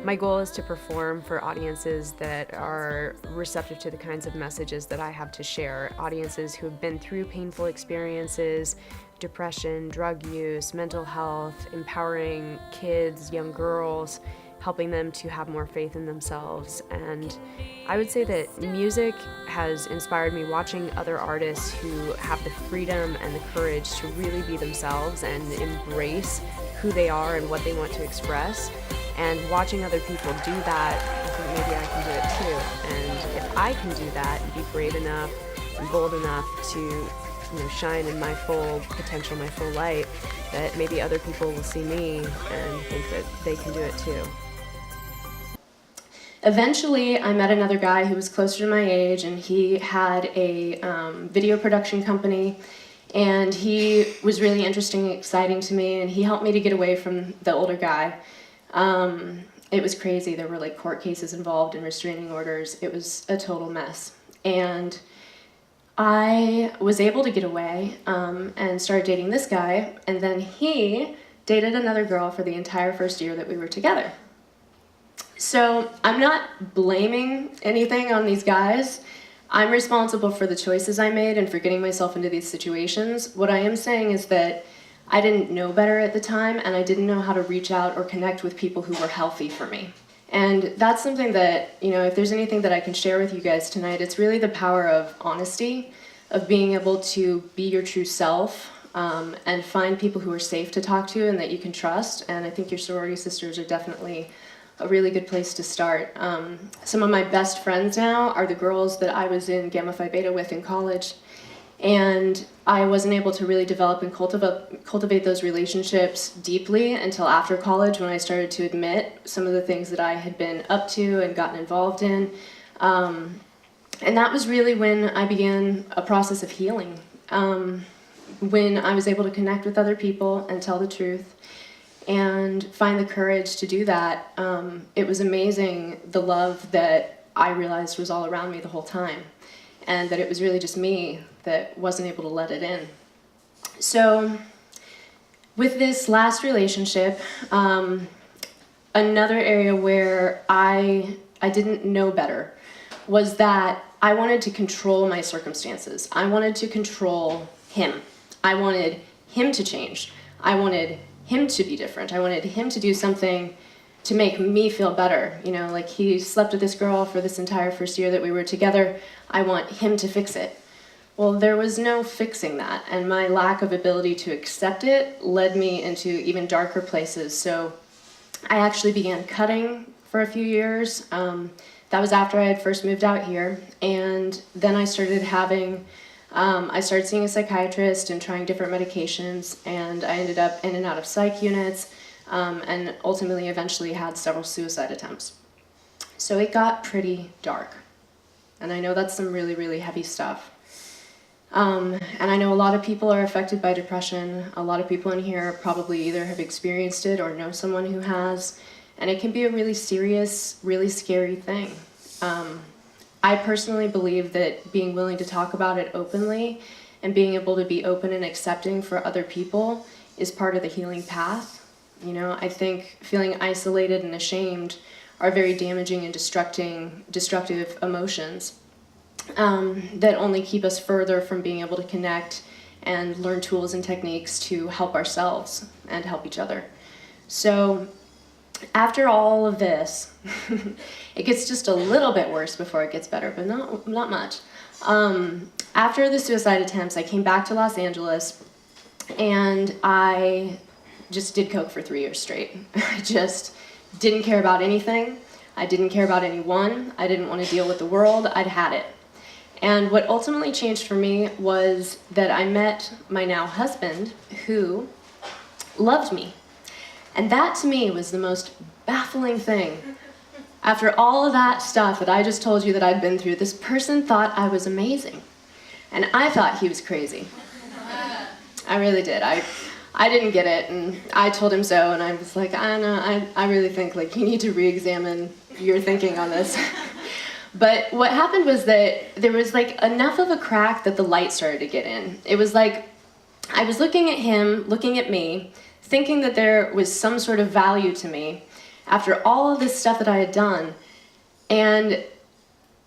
My goal is to perform for audiences that are receptive to the kinds of messages that I have to share. Audiences who have been through painful experiences, depression, drug use, mental health, empowering kids, young girls, helping them to have more faith in themselves. And I would say that music has inspired me, watching other artists who have the freedom and the courage to really be themselves and embrace who they are and what they want to express. And watching other people do that, I think maybe I can do it too. And if I can do that and be brave enough and bold enough to shine in my full potential, my full light, that maybe other people will see me and think that they can do it too. Eventually, I met another guy who was closer to my age, and he had a video production company, and he was really interesting and exciting to me, and he helped me to get away from the older guy. It was crazy. There were like court cases involved and restraining orders. It was a total mess. And I was able to get away and started dating this guy, and then he dated another girl for the entire first year that we were together. So I'm not blaming anything on these guys. I'm responsible for the choices I made and for getting myself into these situations. What I am saying is that I didn't know better at the time, and I didn't know how to reach out or connect with people who were healthy for me. And that's something that, if there's anything that I can share with you guys tonight, it's really the power of honesty, of being able to be your true self, and find people who are safe to talk to and that you can trust. And I think your sorority sisters are definitely a really good place to start. Some of my best friends now are the girls that I was in Gamma Phi Beta with in college. And I wasn't able to really develop and cultivate those relationships deeply until after college, when I started to admit some of the things that I had been up to and gotten involved in. And that was really when I began a process of healing. When I was able to connect with other people and tell the truth and find the courage to do that, it was amazing, the love that I realized was all around me the whole time, and that it was really just me that wasn't able to let it in. So with this last relationship, another area where I didn't know better was that I wanted to control my circumstances. I wanted to control him. I wanted him to change. I wanted him to be different. I wanted him to do something to make me feel better. Like he slept with this girl for this entire first year that we were together. I want him to fix it. Well, there was no fixing that, and my lack of ability to accept it led me into even darker places. So I actually began cutting for a few years. That was after I had first moved out here, and then I started I started seeing a psychiatrist and trying different medications, and I ended up in and out of psych units, and ultimately eventually had several suicide attempts. So it got pretty dark, and I know that's some really, really heavy stuff. And I know a lot of people are affected by depression. A lot of people in here probably either have experienced it or know someone who has, and it can be a really serious, really scary thing. I personally believe that being willing to talk about it openly and being able to be open and accepting for other people is part of the healing path. I think feeling isolated and ashamed are very damaging and destructive emotions that only keep us further from being able to connect and learn tools and techniques to help ourselves and help each other. So after all of this, it gets just a little bit worse before it gets better, but not much. After the suicide attempts, I came back to Los Angeles, and I just did coke for 3 years straight. I just didn't care about anything. I didn't care about anyone. I didn't want to deal with the world. I'd had it. And what ultimately changed for me was that I met my now husband, who loved me. And that to me was the most baffling thing. After all of that stuff that I just told you that I'd been through, this person thought I was amazing. And I thought he was crazy. I really did. I didn't get it, and I told him so, and I was like, I don't know, I really think you need to re-examine your thinking on this. But what happened was that there was enough of a crack that the light started to get in. It was like I was looking at him, looking at me, thinking that there was some sort of value to me, after all of this stuff that I had done. And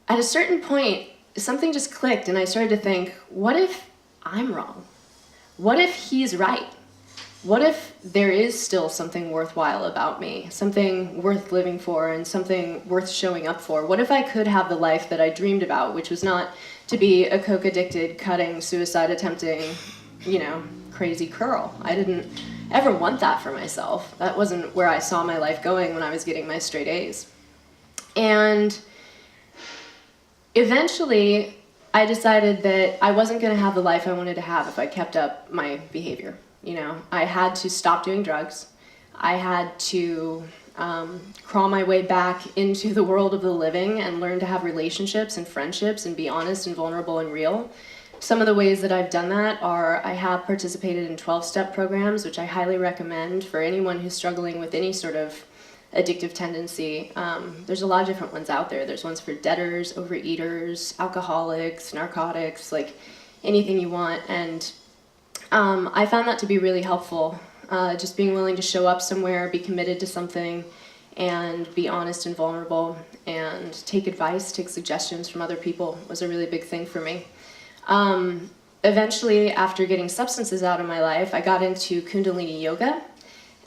at a certain point, something just clicked, and I started to think, what if I'm wrong? What if he's right? What if there is still something worthwhile about me, something worth living for and something worth showing up for? What if I could have the life that I dreamed about, which was not to be a coke addicted, cutting, suicide attempting, crazy curl? I didn't ever want that for myself. That wasn't where I saw my life going when I was getting my straight A's. And eventually I decided that I wasn't going to have the life I wanted to have if I kept up my behavior. I had to stop doing drugs. I had to crawl my way back into the world of the living and learn to have relationships and friendships and be honest and vulnerable and real. Some of the ways that I've done that are I have participated in 12-step programs, which I highly recommend for anyone who's struggling with any sort of addictive tendency. There's a lot of different ones out there. There's ones for debtors, overeaters, alcoholics, narcotics, like anything you want. And I found that to be really helpful. Just being willing to show up somewhere, be committed to something, and be honest and vulnerable, and take advice, take suggestions from other people was a really big thing for me. Eventually, after getting substances out of my life, I got into Kundalini yoga,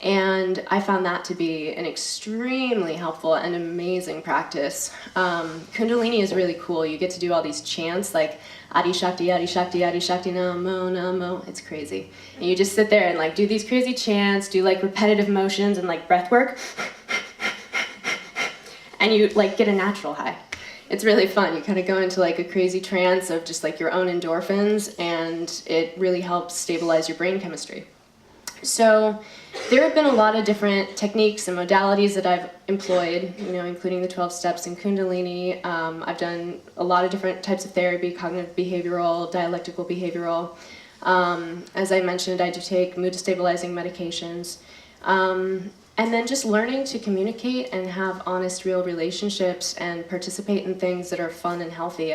and I found that to be an extremely helpful and amazing practice. Kundalini is really cool. You get to do all these chants like Adi Shakti, Adi Shakti, Adi Shakti, Namo, Namo. It's crazy. And you just sit there and like do these crazy chants, do like repetitive motions and like breath work. And you like get a natural high. It's really fun. You kind of go into like a crazy trance of just like your own endorphins, and it really helps stabilize your brain chemistry. So there have been a lot of different techniques and modalities that I've employed, including the 12 steps and Kundalini. I've done a lot of different types of therapy, cognitive behavioral, dialectical behavioral. As I mentioned, I do take mood stabilizing medications. And then just learning to communicate and have honest, real relationships and participate in things that are fun and healthy.